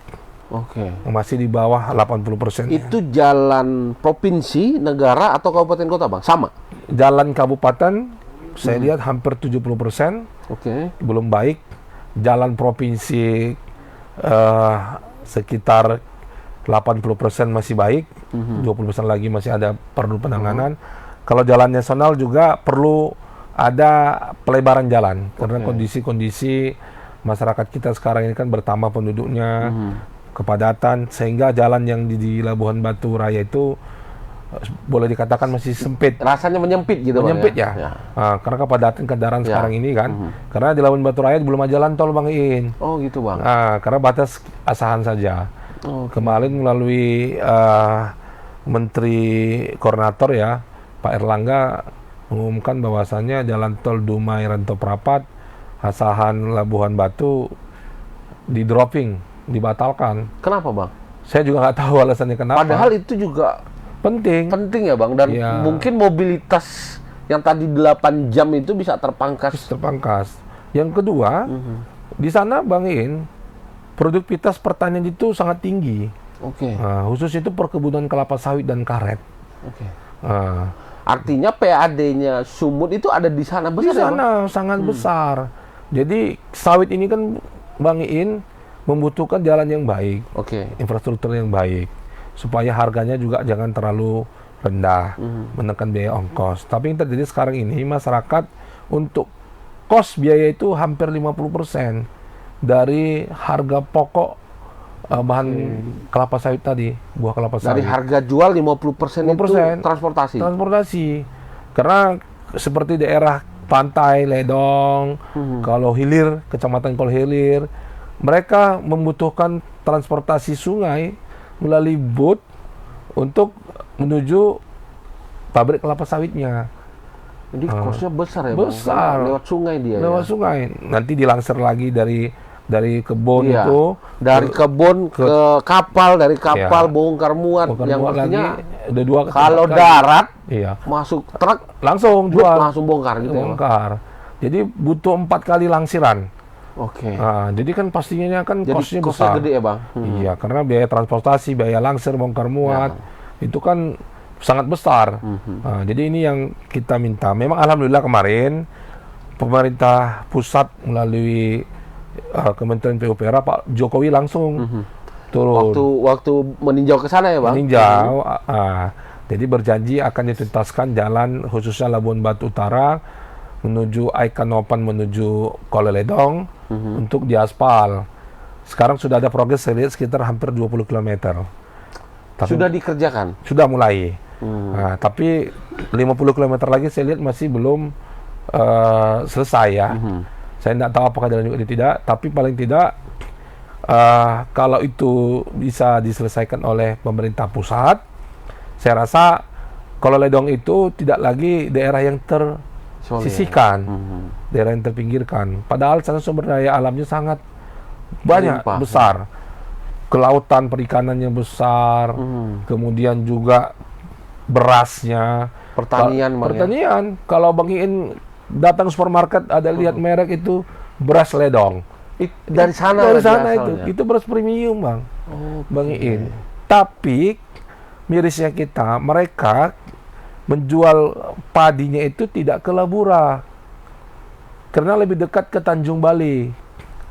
Oke. Masih di bawah 80%. Itu jalan provinsi, negara, atau kabupaten kota, Bang? Sama? Jalan kabupaten, saya lihat hampir 70%, Oke. belum baik. Jalan provinsi sekitar 80% masih baik, 20% lagi masih ada perlu penanganan. Kalau jalan nasional juga perlu ada pelebaran jalan, karena kondisi-kondisi masyarakat kita sekarang ini kan bertambah penduduknya, kepadatan, sehingga jalan yang di Labuhan Batu Raya itu boleh dikatakan masih sempit. Rasanya menyempit gitu, Menyempit Bang, ya. Nah, karena kepadatan kendaraan sekarang ini kan. Karena di Labuhan Batu Raya belum ada jalan tol, Bang In. Oh gitu, Bang. Nah, karena batas asahan saja. Kemarin melalui Menteri Koordinator ya, Pak Erlangga mengumumkan bahwasannya jalan tol Dumai Rantau Prapat, asahan Labuhan Batu di-dropping, dibatalkan. Kenapa, Bang? Saya juga nggak tahu alasannya kenapa. Padahal itu juga penting ya, Bang, dan ya, mungkin mobilitas yang tadi 8 jam itu bisa terpangkas. Yang kedua, di sana, Bang In, produktivitas pertanian itu sangat tinggi. Khusus itu perkebunan kelapa sawit dan karet. Artinya PAD-nya Sumut itu ada di sana besar. Di sana sangat besar. Jadi sawit ini kan, Bang In, membutuhkan jalan yang baik, infrastruktur yang baik, supaya harganya juga jangan terlalu rendah, menekan biaya ongkos. Tapi yang terjadi sekarang ini, masyarakat untuk kos biaya itu hampir 50% dari harga pokok bahan kelapa sawit tadi, buah kelapa sawit. Dari harga jual 50% itu transportasi. Karena seperti daerah pantai, Ledong, kalau hilir, kecamatan Kol Hilir, mereka membutuhkan transportasi sungai melalui boat untuk menuju pabrik kelapa sawitnya. Jadi kosnya besar ya, besar. Bang? Lewat sungai dia. Lewat sungai. Nanti dilangsir lagi dari kebun itu. Dari kebun ke kapal, dari kapal bongkar muat. Yang artinya ada 2 kalau darat, masuk truk langsung jual, langsung bongkar gitu. Bongkar. Jadi butuh 4 kali langsiran. Nah, jadi kan pastinya kan kosnya besar. Gede ya, Bang? Iya, karena biaya transportasi, biaya langsir, bongkar muat, itu kan sangat besar. Nah, jadi ini yang kita minta. Memang alhamdulillah kemarin pemerintah pusat melalui Kementerian PUPR Pak Jokowi langsung turun. Waktu meninjau ke sana ya, Bang? Meninjau. Jadi berjanji akan dituntaskan jalan khususnya Labuhan Batu Utara menuju Aikanopan menuju Koleledong untuk diaspal. Sekarang sudah ada progres, saya lihat sekitar hampir 20 km. Sudah dikerjakan? Sudah mulai. Nah, tapi 50 km lagi saya lihat masih belum selesai ya. Saya tidak tahu apakah jalan juga tidak, tapi paling tidak kalau itu bisa diselesaikan oleh pemerintah pusat, saya rasa Koleledong itu tidak lagi daerah yang tersisihkan, daerah yang terpinggirkan. Padahal sana sumber daya alamnya sangat banyak, besar. Kelautan perikanannya besar, kemudian juga berasnya, pertanian. Kalau Bang Iin datang supermarket ada lihat merek itu beras ledong. Dari sana Itu beras premium, Bang. Bang Iin. Okay. Tapi mirisnya kita, mereka menjual padinya itu tidak ke Labura. Karena lebih dekat ke Tanjung Bali.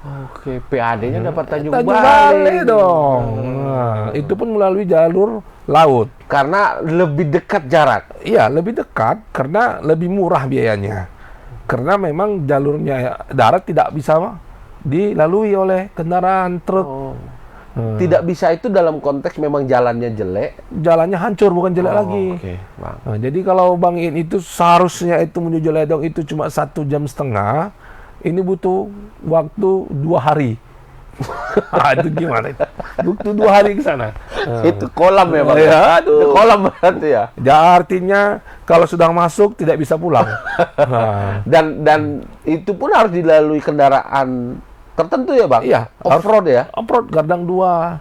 Oke, PAD-nya dapat Tanjung Bali dong. Nah, itu pun melalui jalur laut. Karena lebih dekat jarak. Iya, lebih dekat karena lebih murah biayanya. Karena memang jalurnya darat tidak bisa dilalui oleh kendaraan truk. Tidak bisa itu dalam konteks memang jalannya jelek. Jalannya hancur, bukan jelek lagi. Okay, Bang. Nah, jadi kalau Bang Iin itu seharusnya itu menuju Ledong itu cuma 1,5 jam. Ini butuh waktu 2 hari. Itu gimana? Butuh 2 hari ke sana. Itu kolam ya, Bang? Ya, aduh. Itu kolam berarti ya? Ya, artinya kalau sudah masuk tidak bisa pulang. Dan itu pun harus dilalui kendaraan tertentu ya, Bang? Iya. Off-road ya? Off-road, Gardang 2.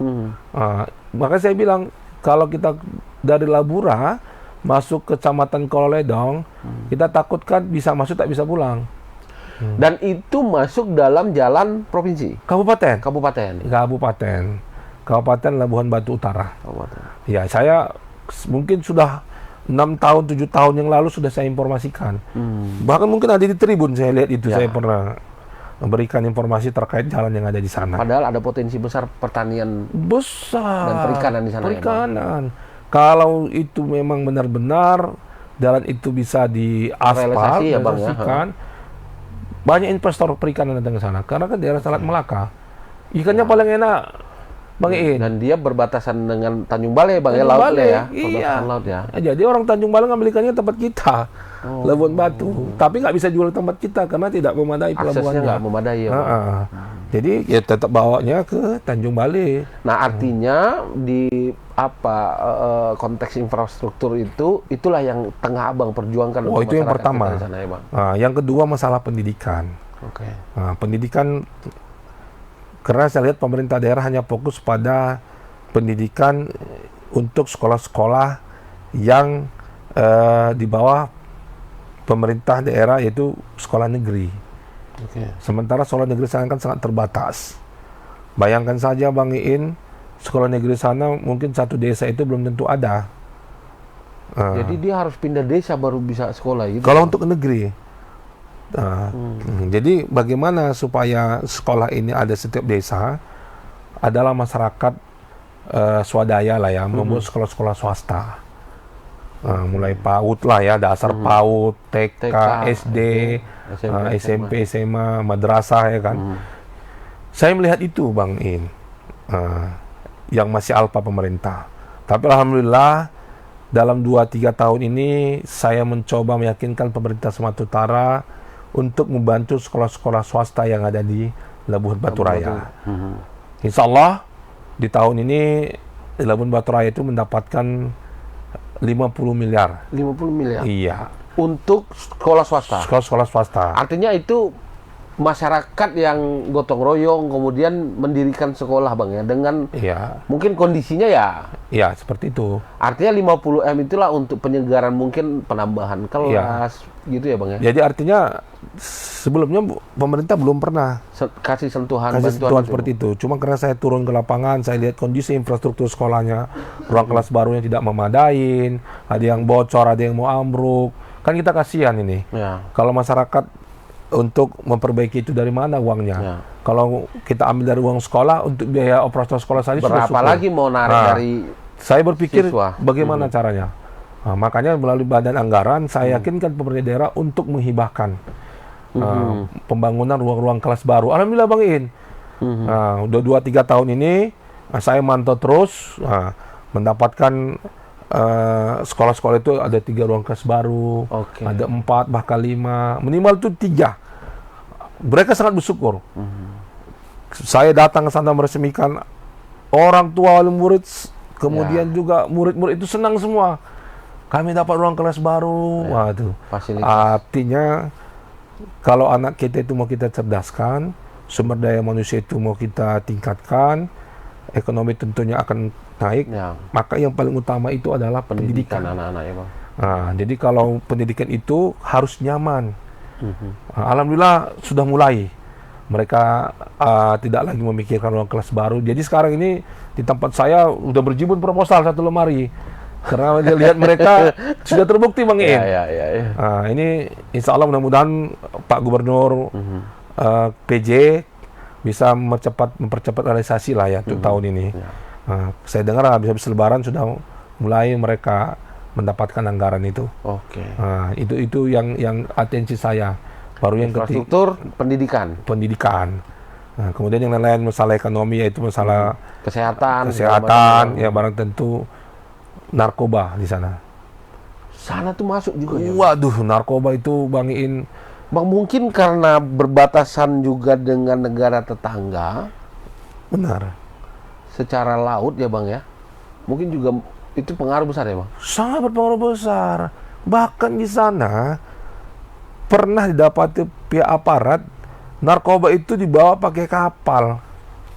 Makanya saya bilang, kalau kita dari Labura masuk ke Kecamatan Kololedong, kita takutkan bisa masuk tak bisa pulang. Dan itu masuk dalam jalan provinsi? Kabupaten Labuhan Batu Utara. Ya, saya mungkin sudah 6 tahun, 7 tahun yang lalu sudah saya informasikan. Bahkan mungkin ada di Tribun saya lihat itu, saya pernah memberikan informasi terkait jalan yang ada di sana. Padahal ada potensi besar pertanian besar dan perikanan di sana. Perikanan. Ya, kalau itu memang benar-benar jalan itu bisa diaspal, ya, Bang, ya. Banyak investor perikanan datang ke sana karena kan daerah Selat Melaka. Ikannya paling enak, Bang Iin. Dan dia berbatasan dengan Tanjung Balai, Bang, ya, lautnya ya. Iya. Laut ya. Jadi orang Tanjung Balai ngambil ikannya tempat kita. Labuan Batu. Tapi nggak bisa jual tempat kita karena tidak memadai pelabuhannya. Aksesnya nggak memadai ya, Bang. Jadi ya tetap bawanya ke Tanjung Balai. Nah, artinya di konteks infrastruktur itulah yang tengah Abang perjuangkan. Itu yang pertama. Sana, ya, Bang. Yang kedua masalah pendidikan. Oke. Pendidikan, karena saya lihat pemerintah daerah hanya fokus pada pendidikan untuk sekolah-sekolah yang di bawah pemerintah daerah, yaitu sekolah negeri. Sementara sekolah negeri sana kan sangat terbatas. Bayangkan saja, Bang Iin, sekolah negeri sana mungkin satu desa itu belum tentu ada. Jadi dia harus pindah desa baru bisa sekolah gitu. Kalau untuk negeri. Jadi bagaimana supaya sekolah ini ada setiap desa, adalah masyarakat swadaya lah ya, membuat sekolah-sekolah swasta. Mulai PAUD lah ya, dasar PAUD, TK, SD, SMP, SMA, madrasah ya kan. Saya melihat itu, Bang Iin, yang masih alpa pemerintah. Tapi alhamdulillah dalam 2-3 tahun ini saya mencoba meyakinkan pemerintah Sumatera Utara untuk membantu sekolah-sekolah swasta yang ada di Labuhan Batu Raya. Insya Allah di tahun ini Labuhan Batu Raya itu mendapatkan 50 miliar. 50 miliar? Iya. Untuk sekolah swasta? Sekolah-sekolah swasta. Artinya itu masyarakat yang gotong royong kemudian mendirikan sekolah, Bang, ya, dengan mungkin kondisinya ya seperti itu. Artinya 50 M itulah untuk penyegaran, mungkin penambahan kelas gitu ya, Bang, ya. Jadi artinya sebelumnya pemerintah belum pernah kasih sentuhan seperti itu. Cuma karena saya turun ke lapangan, saya lihat kondisi infrastruktur sekolahnya, ruang kelas barunya tidak memadain, ada yang bocor, ada yang mau ambruk. Kan kita kasihan ini. Kalau masyarakat untuk memperbaiki itu dari mana uangnya? Kalau kita ambil dari uang sekolah untuk biaya operasional sekolah saja sudah berapa lagi mau narik dari saya berpikir siswa? Bagaimana caranya? Makanya melalui badan anggaran saya yakinkan pemerintah daerah untuk menghibahkan pembangunan ruang-ruang kelas baru. Alhamdulillah, Bang Iin. Udah 2-3 tahun ini saya mantau terus mendapatkan sekolah-sekolah itu ada 3 ruang kelas baru, ada 4 bahkan 5, minimal itu 3. Mereka sangat bersyukur. Saya datang ke sana meresmikan, orang tua wali murid, kemudian juga murid-murid itu senang semua. Kami dapat ruang kelas baru. Waduh. Artinya kalau anak kita itu mau kita cerdaskan, sumber daya manusia itu mau kita tingkatkan, ekonomi tentunya akan naik, maka yang paling utama itu adalah pendidikan anak-anak ya, Bang. Jadi kalau pendidikan itu harus nyaman. Alhamdulillah sudah mulai Mereka tidak lagi memikirkan uang kelas baru. Jadi sekarang ini di tempat saya udah berjibun proposal 1 lemari. Karena dia lihat mereka sudah terbukti Bang Iin. Ini insya Allah mudah-mudahan Pak Gubernur PJ bisa mempercepat realisasi lah ya untuk tahun ini. Saya dengar habis Lebaran sudah mulai mereka mendapatkan anggaran itu. Itu yang atensi saya. Baru yang infrastruktur, pendidikan. Nah, kemudian yang lain-lain masalah ekonomi yaitu masalah kesehatan, ya barang tentu narkoba di sana. Sana tuh masuk juga ya? Waduh, narkoba itu Bang Iin. Bang, mungkin karena berbatasan juga dengan negara tetangga. Benar. Secara laut ya Bang ya. Mungkin juga itu pengaruh besar ya Bang? Sangat berpengaruh besar. Bahkan di sana pernah didapati pihak aparat narkoba itu dibawa pakai kapal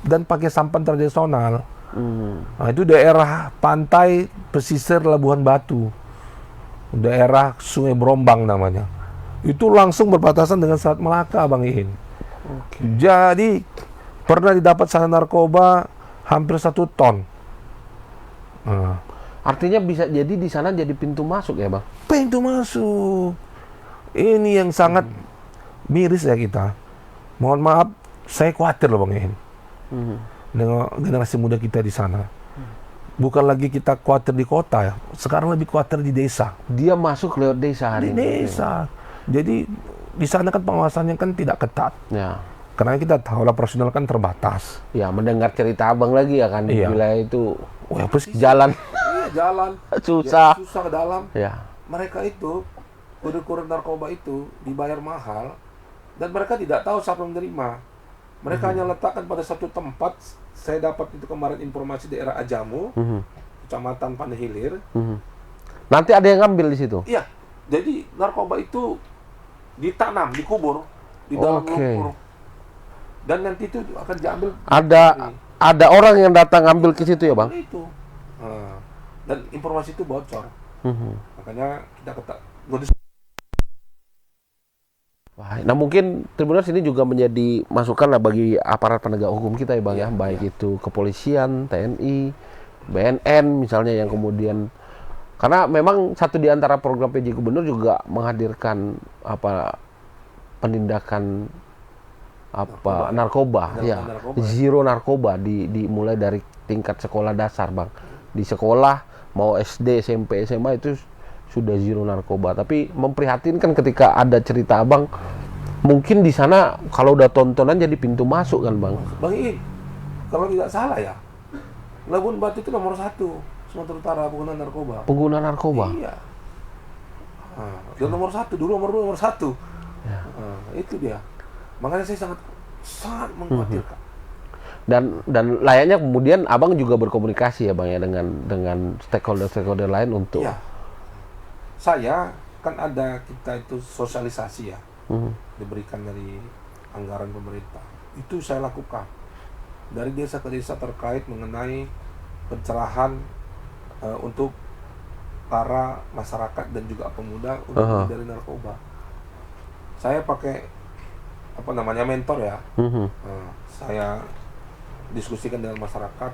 dan pakai sampan tradisional. Nah, itu daerah pantai pesisir Labuhan Batu, daerah Sungai Berombang namanya. Itu langsung berbatasan dengan Selat Melaka, Bang Iin. Jadi pernah didapat sana narkoba hampir 1 ton. Artinya bisa jadi di sana jadi pintu masuk ya Bang? Pintu masuk. Ini yang sangat miris ya kita. Mohon maaf, saya khawatir loh Bang Iin. Dengan generasi muda kita di sana. Bukan lagi kita khawatir di kota ya. Sekarang lebih khawatir di desa. Dia masuk lewat desa hari ini. Di desa. Jadi di sana kan pengawasannya kan tidak ketat. Ya. Karena kita tahu lah personal kan terbatas. Ya, mendengar cerita Abang lagi ya kan di wilayah itu. Jalan. Jalan. Susah. Susah ke dalam. Ya. Mereka itu kurir-kurir narkoba itu dibayar mahal dan mereka tidak tahu siapa menerima. Mereka hanya letakkan pada satu tempat. Saya dapat itu kemarin informasi daerah Ajamu, Kecamatan Pandehilir. Nanti ada yang ngambil di situ? Iya. Jadi narkoba itu ditanam, dikubur di dalam lumpur. Dan nanti itu akan diambil. Ada orang yang datang ngambil ke situ ya Bang? Itu. Dan informasi itu bocor. Makanya kita Nah mungkin Tribuners ini juga menjadi masukan lah bagi aparat penegak hukum kita ya Bang ya, baik itu kepolisian, TNI, BNN misalnya yang kemudian, karena memang satu di antara program PJ Gubernur juga menghadirkan penindakan narkoba. Zero narkoba dimulai dari tingkat sekolah dasar Bang. Di sekolah mau SD, SMP, SMA itu sudah zero narkoba. Tapi memprihatinkan ketika ada cerita Abang, mungkin di sana kalau udah tontonan jadi pintu masuk kan Bang? Bang Iin, kalau tidak salah ya, Labuan Batu itu nomor 1 Sumatera Utara pengguna narkoba. Pengguna narkoba? Iya. Dan nomor 1, dulu nomor 2, nomor 1. Ya. Itu dia. Makanya saya sangat mengkhawatirkan. Dan layaknya kemudian Abang juga berkomunikasi ya Bang ya dengan stakeholder lain untuk. Ya. Saya kan kita itu sosialisasi ya, diberikan dari anggaran pemerintah. Itu saya lakukan dari desa ke desa terkait mengenai pencerahan untuk para masyarakat dan juga pemuda untuk menghindari narkoba. Saya pakai mentor ya. Saya diskusikan dengan masyarakat,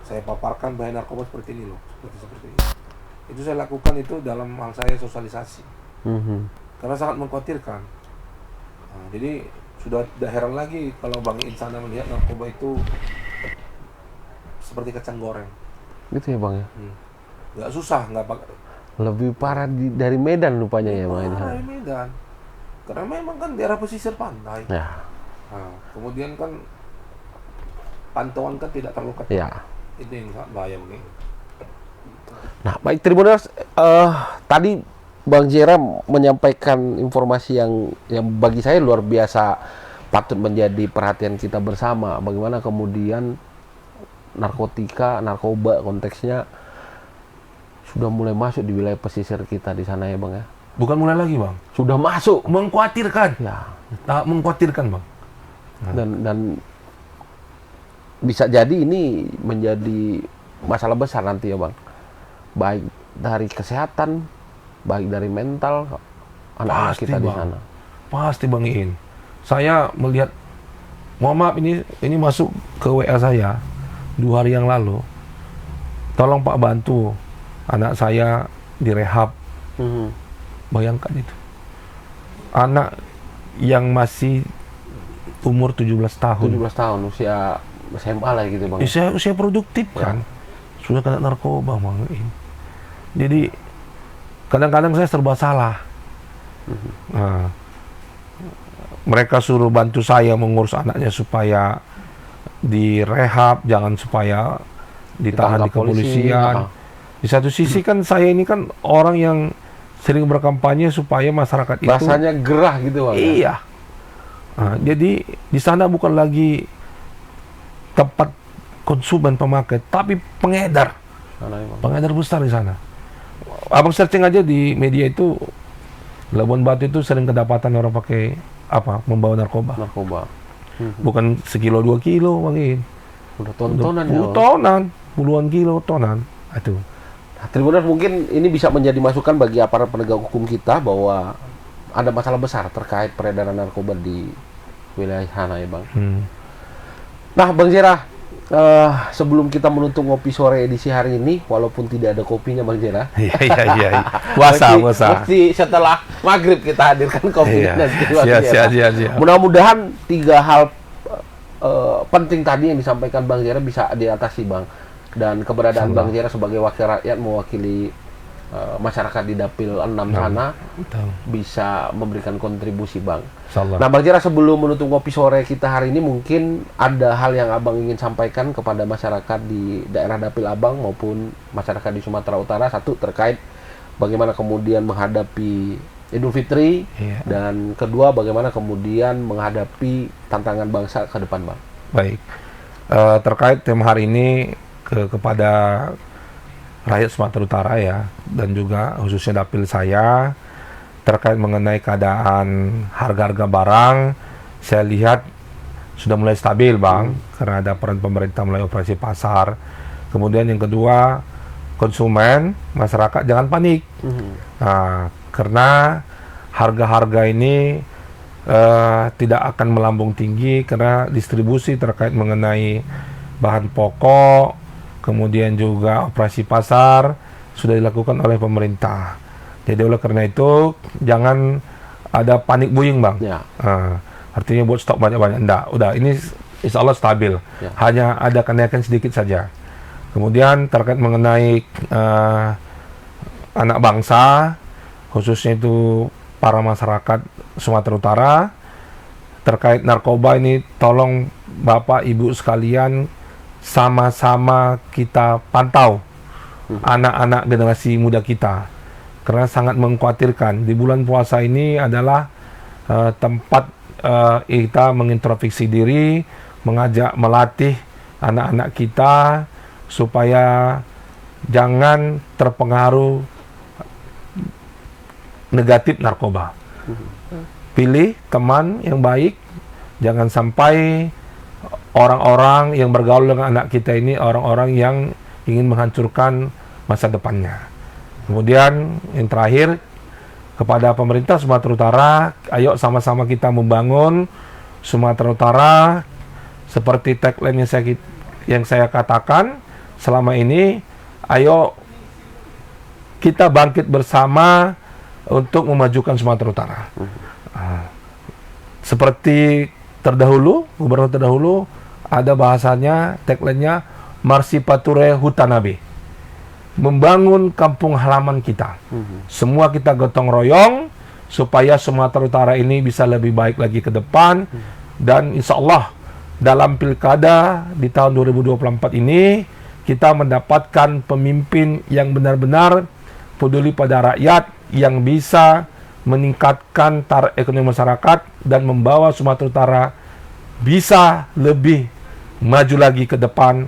saya paparkan bahaya narkoba seperti ini loh, seperti ini. Itu saya lakukan itu dalam hal saya sosialisasi. Karena sangat mengkhawatirkan. Jadi sudah tidak heran lagi kalau Bang Iin sana melihat narkoba itu seperti kacang goreng. Gitu ya Bang ya? Nggak susah, nggak pakai. Lebih parah dari Medan rupanya ya Bang? Dari Medan. Karena memang kan daerah pesisir pantai. Ya. Kemudian kan pantauan kan tidak terlalu ketat. Ya. Itu yang sangat bahaya Bang Iin. Nah, baik Tribuners, tadi Bang Jera menyampaikan informasi yang bagi saya luar biasa patut menjadi perhatian kita bersama. Bagaimana kemudian narkoba konteksnya sudah mulai masuk di wilayah pesisir kita di sana ya Bang ya? Bukan mulai lagi Bang, sudah masuk. Mengkhawatirkan. Ya. Mengkhawatirkan Bang. Dan bisa jadi ini menjadi masalah besar nanti ya Bang. Baik dari kesehatan, baik dari mental anak-anak kita di sana. Pasti Bang Iin. Saya melihat mohon maaf ini masuk ke WA saya 2 hari yang lalu. Tolong Pak bantu anak saya direhab. Bayangkan itu. Anak yang masih umur 17 tahun. 17 tahun, usia SMA lah gitu Bang. Usia produktif kan. Sudah kena narkoba Bang. Jadi kadang-kadang saya serba salah. Nah, mereka suruh bantu saya mengurus anaknya supaya direhab, jangan supaya ditahan di kepolisian. Di satu sisi kan saya ini kan orang yang sering berkampanye supaya masyarakat itu rasanya gerah gitu Bang. Iya. Nah, jadi di sana bukan lagi tempat konsumen pemakai, tapi pengedar. Pengedar besar di sana. Abang searching aja di media itu, Labuan Batu itu sering kedapatan orang pakai membawa narkoba. Bukan sekilo 2 kilo mungkin. Udah ton-tonan puluhan kilo tonan. Itu. Nah, Tribuners, mungkin ini bisa menjadi masukan bagi aparat penegak hukum kita bahwa ada masalah besar terkait peredaran narkoba di wilayah sana ya Bang. Nah Bang Jera, sebelum kita menutup ngopi sore edisi hari ini, walaupun tidak ada kopinya Bang Jera. Iya. Puasa. Mesti setelah maghrib kita hadirkan kopinya. Siap. Mudah-mudahan 3 hal penting tadi yang disampaikan Bang Jera bisa diatasi Bang. Dan keberadaan Bang Jera sebagai wakil rakyat mewakili masyarakat di Dapil 6 sana bisa memberikan kontribusi Bang. Nah Bang Jera, sebelum menutup ngopi sore kita hari ini, mungkin ada hal yang Abang ingin sampaikan kepada masyarakat di daerah Dapil Abang maupun masyarakat di Sumatera Utara. Satu, terkait bagaimana kemudian menghadapi Idul Fitri, dan kedua bagaimana kemudian menghadapi tantangan bangsa ke depan Bang. Baik, terkait tema hari ini kepada rakyat Sumatera Utara ya, dan juga khususnya dapil saya, terkait mengenai keadaan harga-harga barang, saya lihat sudah mulai stabil Bang, karena ada peran pemerintah mulai operasi pasar. Kemudian yang kedua, konsumen, masyarakat jangan panik. Nah, karena harga-harga ini tidak akan melambung tinggi karena distribusi terkait mengenai bahan pokok, kemudian juga operasi pasar sudah dilakukan oleh pemerintah. Jadi oleh karena itu jangan ada panik buying Bang. Artinya buat stok banyak-banyak. Enggak, udah ini insya Allah stabil. Hanya ada kenaikan sedikit saja. Kemudian terkait mengenai anak bangsa, khususnya itu para masyarakat Sumatera Utara, terkait narkoba ini tolong Bapak Ibu sekalian sama-sama kita pantau anak-anak generasi muda kita, karena sangat mengkhawatirkan. Di bulan puasa ini adalah tempat kita mengintrospeksi diri, melatih anak-anak kita supaya jangan terpengaruh negatif narkoba. Pilih teman yang baik, jangan sampai orang-orang yang bergaul dengan anak kita ini orang-orang yang ingin menghancurkan masa depannya. Kemudian yang terakhir, kepada pemerintah Sumatera Utara, ayo sama-sama kita membangun Sumatera Utara seperti tagline yang saya katakan selama ini. Ayo kita bangkit bersama untuk memajukan Sumatera Utara. Seperti gubernur terdahulu ada bahasanya, tagline-nya Marsipature Hutanabe, membangun kampung halaman kita. Semua kita gotong royong supaya Sumatera Utara ini bisa lebih baik lagi ke depan. Dan insya Allah dalam pilkada di tahun 2024 ini kita mendapatkan pemimpin yang benar-benar peduli pada rakyat, yang bisa meningkatkan taraf ekonomi masyarakat dan membawa Sumatera Utara bisa lebih maju lagi ke depan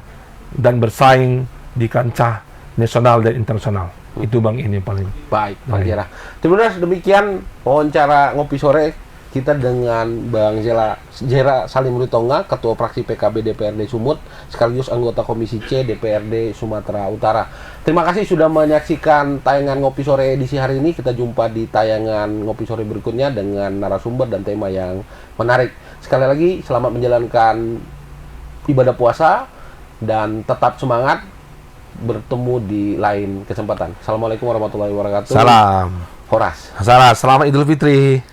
dan bersaing di kancah nasional dan internasional. Itu Bang, ini paling baik Bang Jera. Terima kasih, demikian wawancara ngopi sore kita dengan Bang Jera Salim Ritonga, Ketua Fraksi PKB DPRD Sumut, sekaligus anggota Komisi C DPRD Sumatera Utara. Terima kasih sudah menyaksikan tayangan ngopi sore edisi hari ini. Kita jumpa di tayangan ngopi sore berikutnya dengan narasumber dan tema yang menarik. Sekali lagi selamat menjalankan ibadah puasa dan tetap semangat. Bertemu di lain kesempatan. Assalamualaikum warahmatullahi wabarakatuh. Salam. Horas. Selamat Idul Fitri.